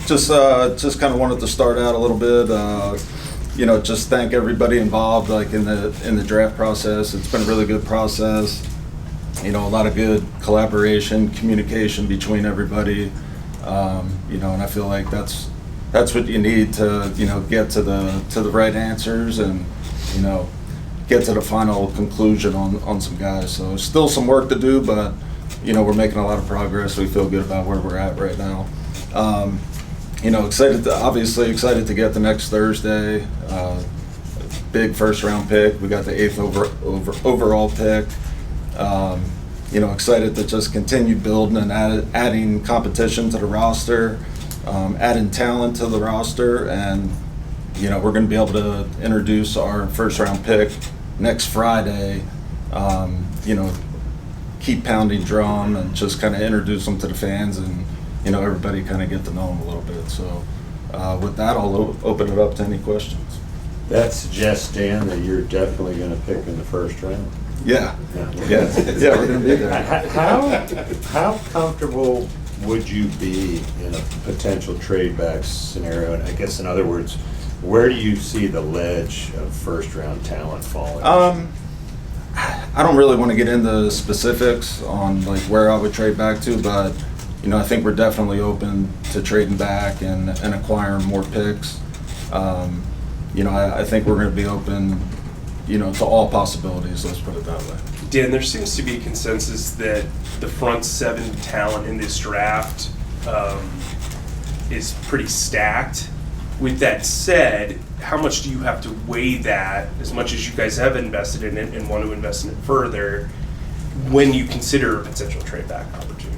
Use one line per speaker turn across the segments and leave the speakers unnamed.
Just kind of wanted to start out a little bit. Just thank everybody involved, like in the draft process. It's been a really good process. A lot of good collaboration, communication between everybody. And I feel like that's what you need to get to the right answers and get to the final conclusion on some guys. So still some work to do, but we're making a lot of progress. We feel good about where we're at right now. Excited to get the next Thursday. Big first round pick. We got the 8th overall pick. Excited to just continue building and adding competition to the roster, adding talent to the roster, and we're going to be able to introduce our first round pick next Friday. Keep pounding drum and just kind of introduce them to the fans and everybody kind of get to know them a little bit. So with that, I'll open it up to any questions.
That suggests, Dan, that you're definitely going to pick in the first round.
Yeah, we're going to be there.
How comfortable would you be in a potential trade back scenario? And I guess, in other words, where do you see the ledge of first round talent falling?
I don't really want to get into specifics on like where I would trade back to, but I think we're definitely open to trading back and acquiring more picks. I think we're going to be open, to all possibilities. Let's put it that way.
Dan, there seems to be a consensus that the front seven talent in this draft is pretty stacked. With that said, how much do you have to weigh that, as much as you guys have invested in it and want to invest in it further, when you consider a potential trade back opportunity?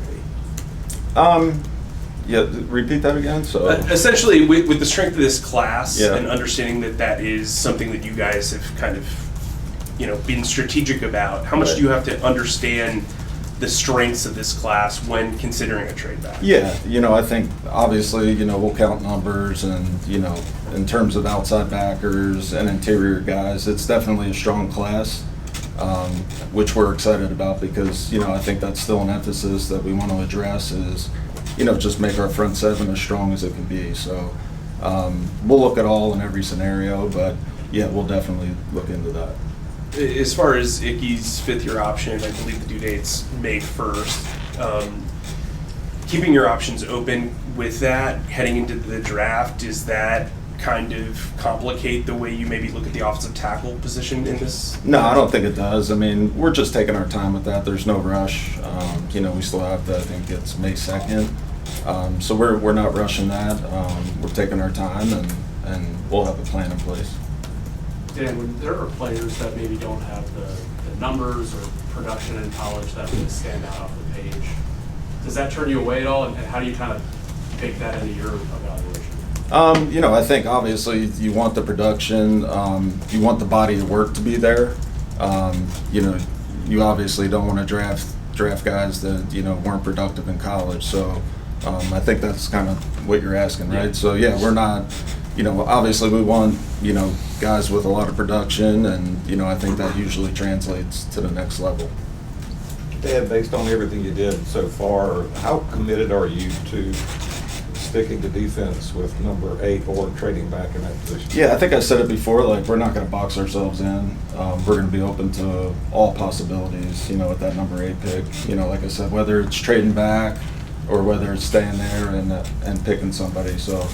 Repeat that again. So
essentially, with the strength of this class
Yeah.
and understanding that is something that you guys have kind of, been strategic about, how much
Right.
do you have to understand the strengths of this class when considering a trade back?
Yeah, I think obviously, we'll count numbers and, in terms of outside backers and interior guys, it's definitely a strong class, which we're excited about because, I think that's still an emphasis that we want to address is, just make our front seven as strong as it can be. So we'll look at all in every scenario, but yeah, we'll definitely look into that.
As far as Icky's fifth-year option, I believe the due date's May 1st. Keeping your options open with that, heading into the draft, does that kind of complicate the way you maybe look at the offensive tackle position in this?
No, I don't think it does. I mean, we're just taking our time with that. There's no rush. We still have I think it's May 2nd. So we're not rushing that. We're taking our time and we'll have a plan in place.
Dan, when there are players that maybe don't have the numbers or production in college that would stand out off the page, does that turn you away at all? And how do you kind of take that into your evaluation?
I think obviously you want the production, you want the body of work to be there. You obviously don't want to draft guys that, weren't productive in college. So I think that's kind of what you're asking, right?
Yeah.
So yeah, we're not, obviously we want, guys with a lot of production and, I think that usually translates to the next level.
Dad, based on everything you did so far, how committed are you to sticking to defense with number 8 or trading back in that position?
Yeah, I think I said it before, like we're not going to box ourselves in. We're going to be open to all possibilities, with that number 8 pick. Like I said, whether it's trading back or whether it's staying there and picking somebody. So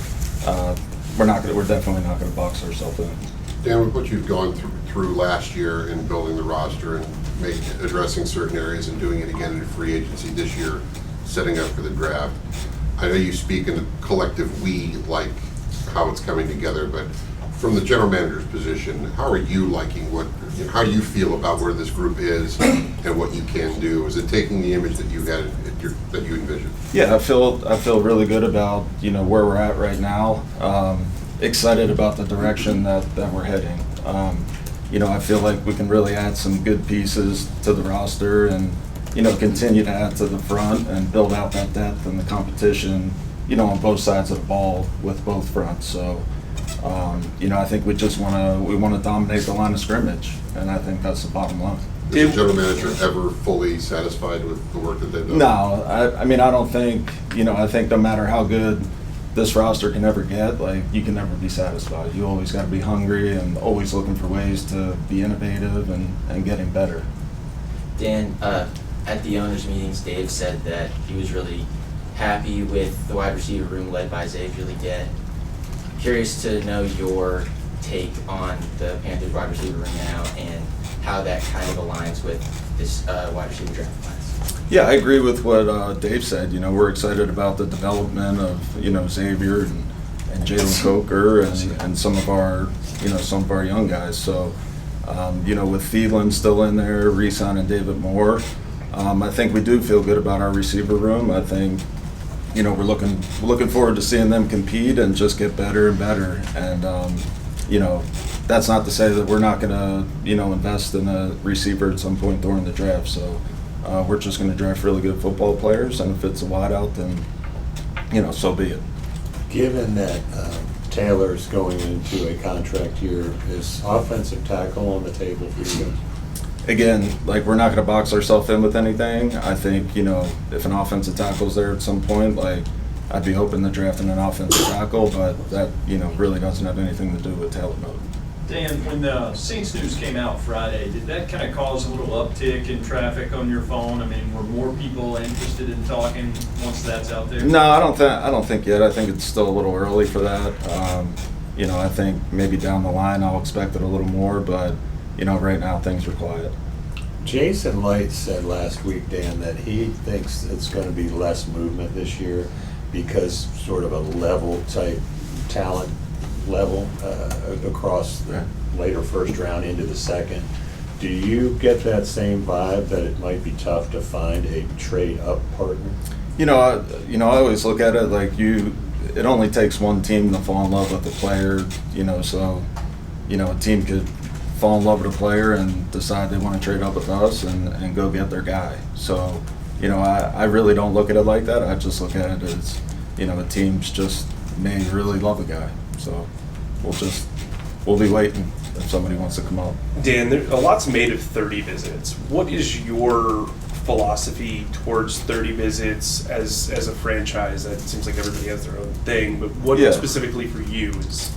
we're definitely not going to box ourselves in.
Dan, with what you've gone through last year in building the roster and addressing certain areas and doing it again in free agency this year, setting up for the draft, I know you speak in a collective we, like how it's coming together, but from the general manager's position, how are you liking how do you feel about where this group is and what you can do? Is it taking the image that you had, that you envisioned?
Yeah, I feel really good about, where we're at right now. Excited about the direction that we're heading. I feel like we can really add some good pieces to the roster and, continue to add to the front and build out that depth and the competition, on both sides of the ball with both fronts. So, I think we want to dominate the line of scrimmage, and I think that's the bottom line.
Is the general manager ever fully satisfied with the work that they've done?
No, I mean, I don't think, I think no matter how good, this roster can ever get, like, you can never be satisfied. You always got to be hungry and always looking for ways to be innovative and getting better.
Dan, at the owners' meetings, Dave said that he was really happy with the wide receiver room led by Xavier Legette. Curious to know your take on the Panthers wide receiver room now and how that kind of aligns with this wide receiver draft class.
Yeah, I agree with what Dave said. You know, we're excited about the development of, you know, Xavier and Jalen Coker and some of our, you know, some of our young guys. So, you know, with Thielen still in there, Reeson and David Moore, I think we do feel good about our receiver room. I think, you know, we're looking forward to seeing them compete and just get better and better. And, you know, that's not to say that we're not going to, you know, invest in a receiver at some point during the draft. So we're just going to draft really good football players, and if it's a wideout, then, you know, so be it.
Given that Taylor's going into a contract year, is offensive tackle on the table for you?
Again, like, we're not going to box ourselves in with anything. I think, you know, if an offensive tackle's there at some point, like, I'd be open to drafting an offensive tackle, but that, you know, really doesn't have anything to do with talent mode.
Dan, when the Saints news came out Friday, did that kind of cause a little uptick in traffic on your phone? I mean, were more people interested in talking once that's out there?
No, I don't think yet. I think it's still a little early for that. You know, I think maybe down the line I'll expect it a little more, but, you know, right now things are quiet.
Jason Light said last week, Dan, that he thinks it's going to be less movement this year because sort of a level type talent level across the later first round into the second. Do you get that same vibe that it might be tough to find a trade up partner?
You know, I always look at it like it only takes one team to fall in love with a player, you know, so, you know, a team could fall in love with a player and decide they want to trade up with us and go get their guy. So, you know, I really don't look at it like that. I just look at it as, you know, a team's just may really love a guy. So we'll be waiting if somebody wants to come up.
Dan, a lot's made of 30 visits. What is your philosophy towards 30 visits as a franchise? That seems like everybody has their own thing, but what specifically for you is?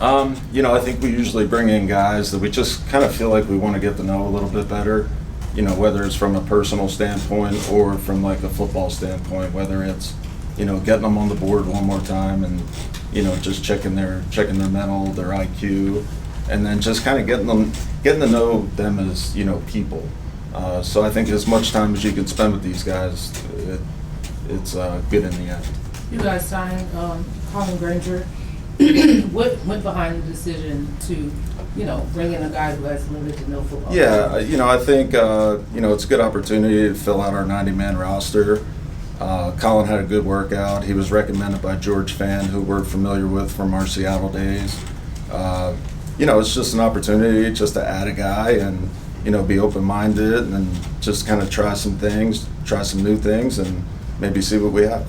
You know, I think we usually bring in guys that we just kind of feel like we want to get to know a little bit better. You know, whether it's from a personal standpoint or from like a football standpoint, whether it's, you know, getting them on the board one more time and, you know, just checking their mental, their IQ, and then just kind of getting to know them as, you know, people. So I think as much time as you can spend with these guys, it's good in the end.
You guys signed Colin Granger. What went behind the decision to, you know, bring in a guy who has limited to no football?
Yeah, you know, I think, you know, it's a good opportunity to fill out our 90-man roster. Colin had a good workout. He was recommended by George Fan, who we're familiar with from our Seattle days. You know, it's just an opportunity just to add a guy and, you know, be open-minded and just kind of try some things, try some new things, and maybe see what we have.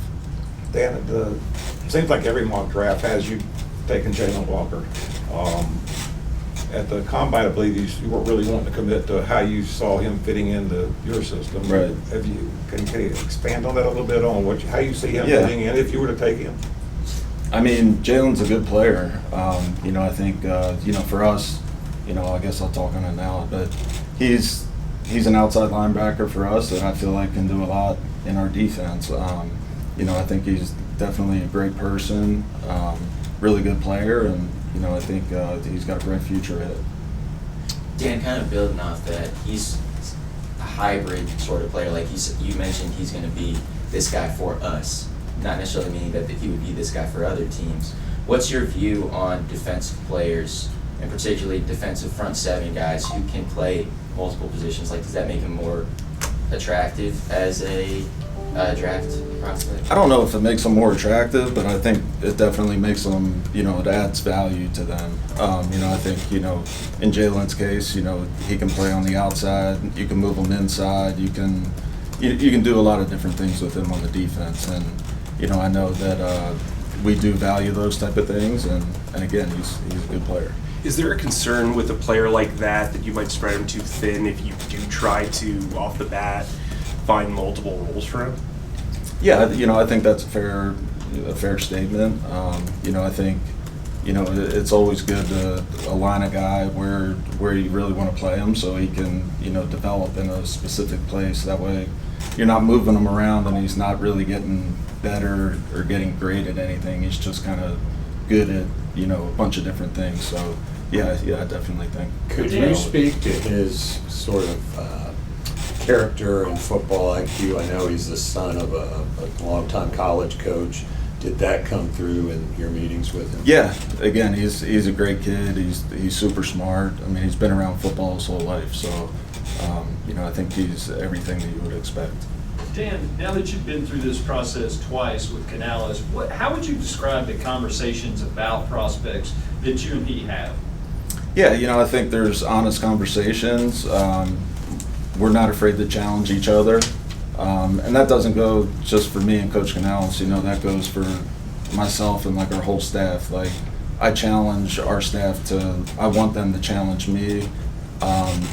Dan, it seems like every mock draft has you taking Jalen Walker. At the combine, I believe you weren't really wanting to commit to how you saw him fitting into your system.
Right.
Can you expand on that a little bit on how you see him fitting in if you were to take him?
I mean, Jalen's a good player. You know, I think, you know, for us, you know, I guess I'll talk on it now, but he's an outside linebacker for us that I feel like can do a lot in our defense. You know, I think he's definitely a great person, really good player, and, you know, I think he's got a bright future ahead.
Dan, kind of building off that, he's a hybrid sort of player. Like you mentioned, he's going to be this guy for us, not necessarily meaning that he would be this guy for other teams. What's your view on defensive players, and particularly defensive front seven guys who can play multiple positions? Like, does that make him more attractive as a draft prospect?
I don't know if it makes them more attractive, but I think it definitely makes them, you know, it adds value to them. You know, I think, you know, in Jalen's case, you know, he can play on the outside, you can move him inside, you can do a lot of different things with him on the defense. And, you know, I know that we do value those type of things, and again, he's a good player.
Is there a concern with a player like that you might spread him too thin if you do try to, off the bat, find multiple roles for him?
Yeah, you know, I think that's a a fair statement. You know, I think, you know, it's always good to align a guy where you really want to play him so he can, you know, develop in a specific place. That way you're not moving him around and he's not really getting better or getting great at anything. He's just kind of good at, you know, a bunch of different things. So, yeah, I definitely think.
Could you speak to his sort of character and football IQ? I know he's the son of a longtime college coach. Did that come through in your meetings with him?
Yeah, again, he's a great kid. He's super smart. I mean, he's been around football his whole life. So, you know, I think he's everything that you would expect.
Dan, now that you've been through this process twice with Canales, how would you describe the conversations about prospects that you and he have?
Yeah, you know, I think there's honest conversations. We're not afraid to challenge each other. And that doesn't go just for me and Coach Canales, you know, that goes for myself and like our whole staff. Like, I challenge our staff I want them to challenge me.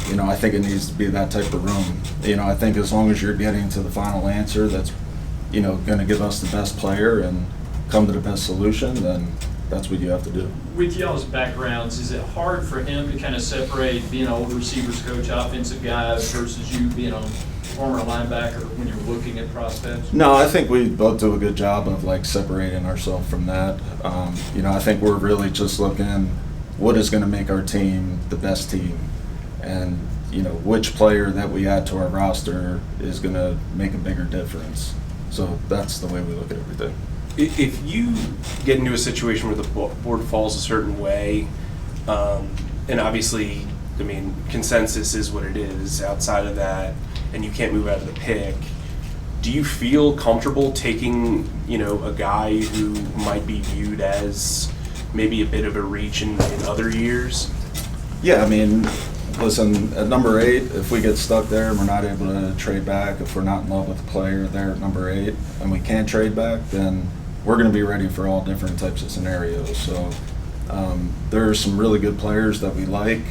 You know, I think it needs to be that type of room. You know, I think as long as you're getting to the final answer that's, you know, going to give us the best player and come to the best solution, then that's what you have to do.
With y'all's backgrounds, is it hard for him to kind of separate being an old receivers coach, offensive guy, versus you being a former linebacker when you're looking at prospects?
No, I think we both do a good job of like separating ourselves from that. You know, I think we're really just looking what is going to make our team the best team, and you know which player that we add to our roster is going to make a bigger difference. So that's the way we look at everything.
If you get into a situation where the board falls a certain way, and obviously, I mean, consensus is what it is outside of that, and you can't move out of the pick, do you feel comfortable taking, you know, a guy who might be viewed as maybe a bit of a reach in other years?
Yeah, I mean, listen, at number 8, if we get stuck there and we're not able to trade back, if we're not in love with the player there at number 8 and we can't trade back, then we're going to be ready for all different types of scenarios. So there are some really good players that we like.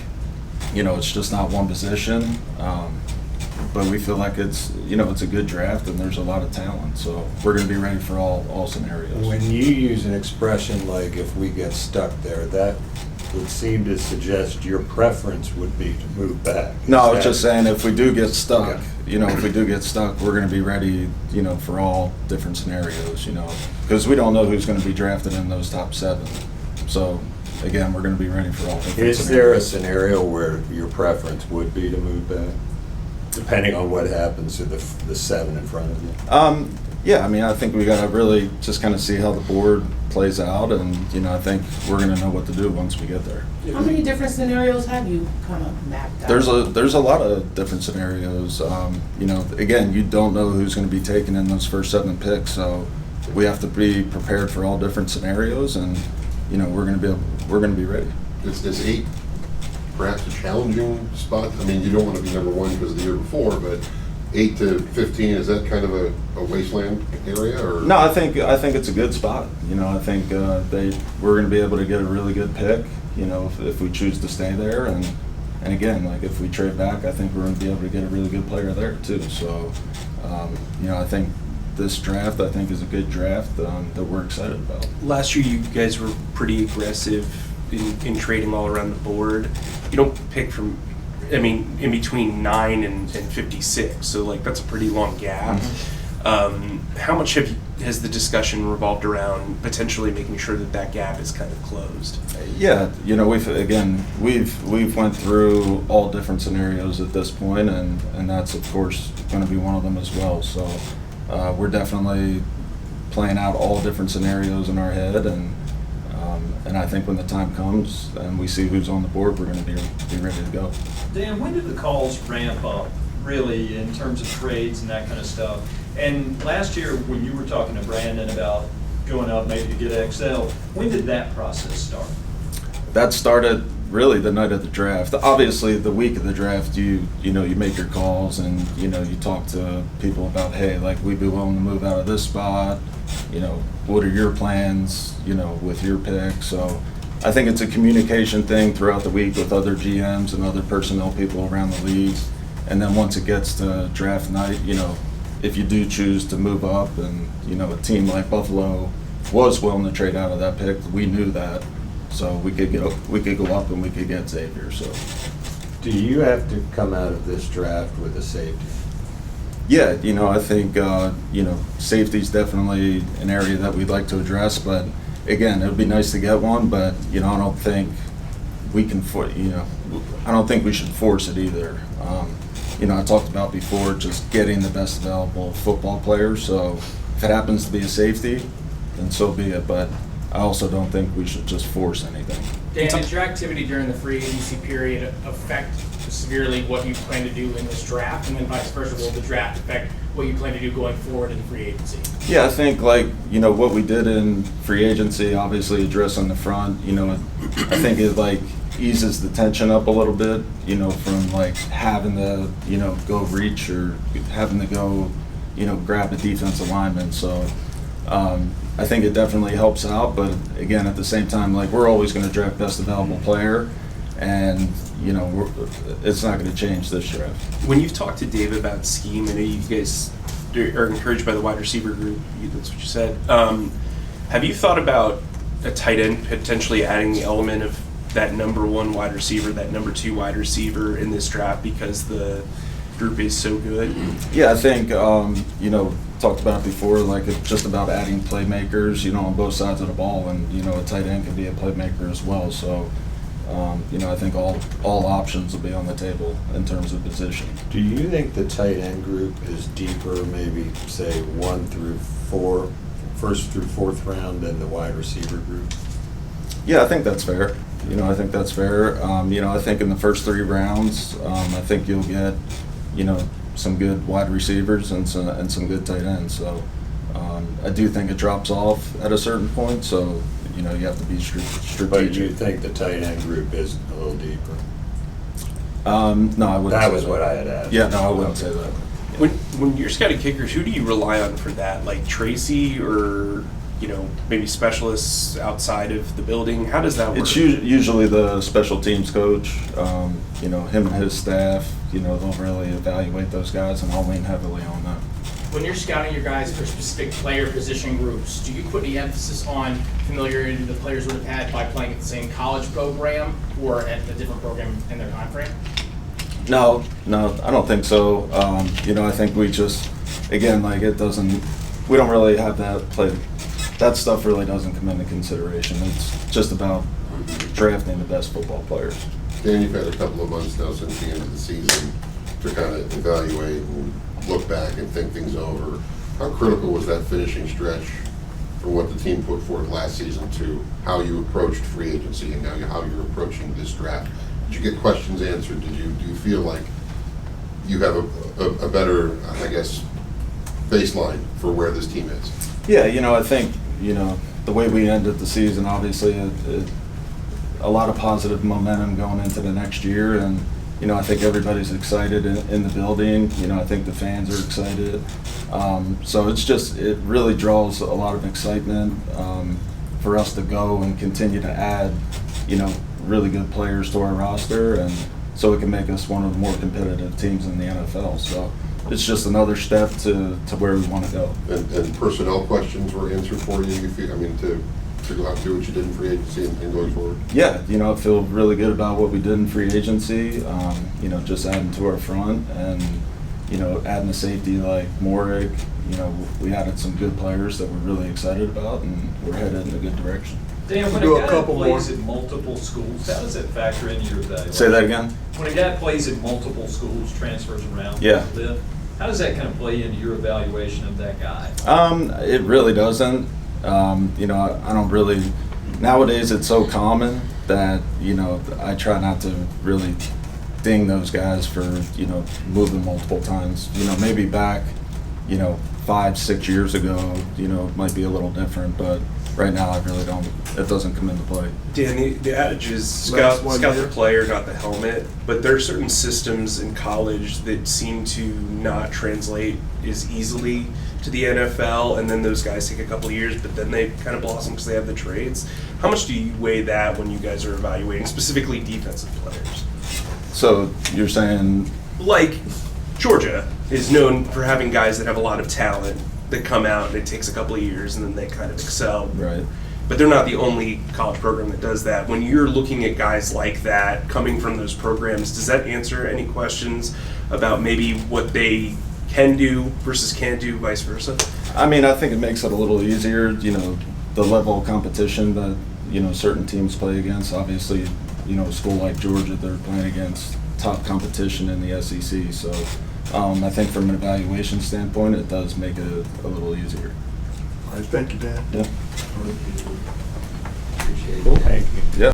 You know, it's just not one position. But we feel like it's, you know, it's a good draft and there's a lot of talent. So we're going to be ready for all scenarios.
When you use an expression like "if we get stuck there," that would seem to suggest your preference would be to move back.
No, I was
Is
just
that-
saying if we do get stuck,
Okay.
you know, if we do get stuck, we're going to be ready, you know, for all different scenarios, you know, because we don't know who's going to be drafted in those top 7. So, again, we're going to be ready for all different
Is there a
scenarios.
scenario where your preference would be to move back, depending on what happens to the 7 in front of you?
Yeah, I mean, I think we got to really just kind of see how the board plays out, and, you know, I think we're going to know what to do once we get there.
How many different scenarios have you kind of mapped out?
There's a lot of different scenarios. You know, again, you don't know who's going to be taken in those first 7 picks, so we have to be prepared for all different scenarios, and you know, we're going to be ready.
Is 8 perhaps a challenging spot? I mean, you don't want to be number 1 because of the year before, but 8 to 15, is that kind of a wasteland area, or?
No, I think it's a good spot. You know, I think we're going to be able to get a really good pick. You know, if we choose to stay there, and again, like if we trade back, I think we're going to be able to get a really good player there too. So, you know, I think this draft, I think, is a good draft that we're excited about.
Last year, you guys were pretty aggressive in trading all around the board. You don't pick from, I mean, in between 9 and 56, so like that's a pretty long gap. How much has the discussion revolved around potentially making sure that gap is kind of closed?
Yeah, you know, we've went through all different scenarios at this point, and that's of course going to be one of them as well. So we're definitely playing out all different scenarios in our head, and I think when the time comes and we see who's on the board, we're going to be ready to go.
Dan, when did the calls ramp up, really, in terms of trades and that kind of stuff? And last year, when you were talking to Brandon about going up maybe to get XL, when did that process start?
That started really the night of the draft. Obviously, the week of the draft, you make your calls and you talk to people about, hey, like we'd be willing to move out of this spot. You know, what are your plans? With your pick. So I think it's a communication thing throughout the week with other GMs and other personnel people around the league. And then once it gets to draft night, if you do choose to move up and, a team like Buffalo was willing to trade out of that pick. We knew that, so we could go up and we could get Xavier. So,
Do you have to come out of this draft with a safety?
yeah, I think safety's definitely an area that we'd like to address. But again, it would be nice to get one. But I don't think we can. I don't think we should force it either. I talked about before just getting the best available football player. So if it happens to be a safety, then so be it. But I also don't think we should just force anything.
Dan, did your activity during the free agency period affect severely what you plan to do in this draft? And then vice versa, will the draft affect what you plan to do going forward in free agency?
Yeah, I think what we did in free agency, obviously addressing the front, I think it eases the tension up a little bit, from having to, go reach or having to go, grab a defensive lineman. So I think it definitely helps out, but again, at the same time, we're always going to draft best available player, and it's not going to change this draft.
When you've talked to Dave about scheme, I know you guys are encouraged by the wide receiver group. That's what you said. Have you thought about a tight end potentially adding the element of that number one wide receiver, that number two wide receiver in this draft because the group is so good?
Yeah, I think talked about it before. It's just about adding playmakers, on both sides of the ball, and a tight end can be a playmaker as well. So. I think all options will be on the table in terms of position.
Do you think the tight end group is deeper, maybe say 1 through 4, first through fourth round, than the wide receiver group?
Yeah, I think that's fair. I think that's fair. I think in the first 3 rounds, I think you'll get, some good wide receivers and some good tight ends. So I do think it drops off at a certain point. So. You have to be strategic.
But you think the tight end group is a little deeper?
No, I wouldn't.
That
say
was
that.
what I had asked.
Yeah, no, I wouldn't say that. Yeah.
When you're scouting kickers, who do you rely on for that? Like Tracy or maybe specialists outside of the building? How does that work?
It's usually the special teams coach. Him and his staff. They'll really evaluate those guys, and I'll lean heavily on that.
When you're scouting your guys for specific player position groups, do you put any emphasis on familiarity the players would have had by playing at the same college program or at a different program in their time frame?
No, I don't think so. I think we just, again, we don't really have that play. That stuff really doesn't come into consideration. It's just about drafting the best football players.
Dan, you've had a couple of months now since the end of the season to kind of evaluate and look back and think things over. How critical was that finishing stretch from what the team put forth last season to how you approached free agency and now how you're approaching this draft? Did you get questions answered? Do you feel like you have a better, I guess, baseline for where this team is?
Yeah, I think, the way we ended the season, obviously, a lot of positive momentum going into the next year, and I think everybody's excited in the building. I think the fans are excited. So it really draws a lot of excitement for us to go and continue to add, really good players to our roster, and so it can make us one of the more competitive teams in the NFL. So it's just another step to where we want to go.
And personnel questions were answered for you, to go out and do what you did in free agency and going forward?
Yeah, I feel really good about what we did in free agency, just adding to our front and, adding a safety like Morick. We added some good players that we're really excited about, and we're headed in a good direction.
Dan, when a guy plays at multiple schools, how does that factor into your evaluation?
Say that again?
When a guy plays at multiple schools, transfers around,
Yeah.
How does that kind of play into your evaluation of that guy?
It really doesn't. I don't really, nowadays it's so common that, I try not to really ding those guys for, moving multiple times. Maybe back, 5-6 years ago, it might be a little different, but right now I really don't, it doesn't come into play.
Dan, the adage is scout the player, not the helmet, but there are certain systems in college that seem to not translate as easily to the NFL, and then those guys take a couple of years, but then they kind of blossom because they have the trades. How much do you weigh that when you guys are evaluating specifically defensive players?
So you're saying,
Like Georgia is known for having guys that have a lot of talent, that come out and it takes a couple of years and then they kind of excel.
Right.
But they're not the only college program that does that. When you're looking at guys like that coming from those programs, does that answer any questions about maybe what they can do versus can't do, vice versa?
I mean, I think it makes it a little easier, you know, the level of competition that, you know, certain teams play against. Obviously, you know, a school like Georgia, they're playing against top competition in the SEC. So I think from an evaluation standpoint, it does make it a little easier.
All right, thank you, Dan.
Yeah.
Appreciate it.
Thank you.
Yeah.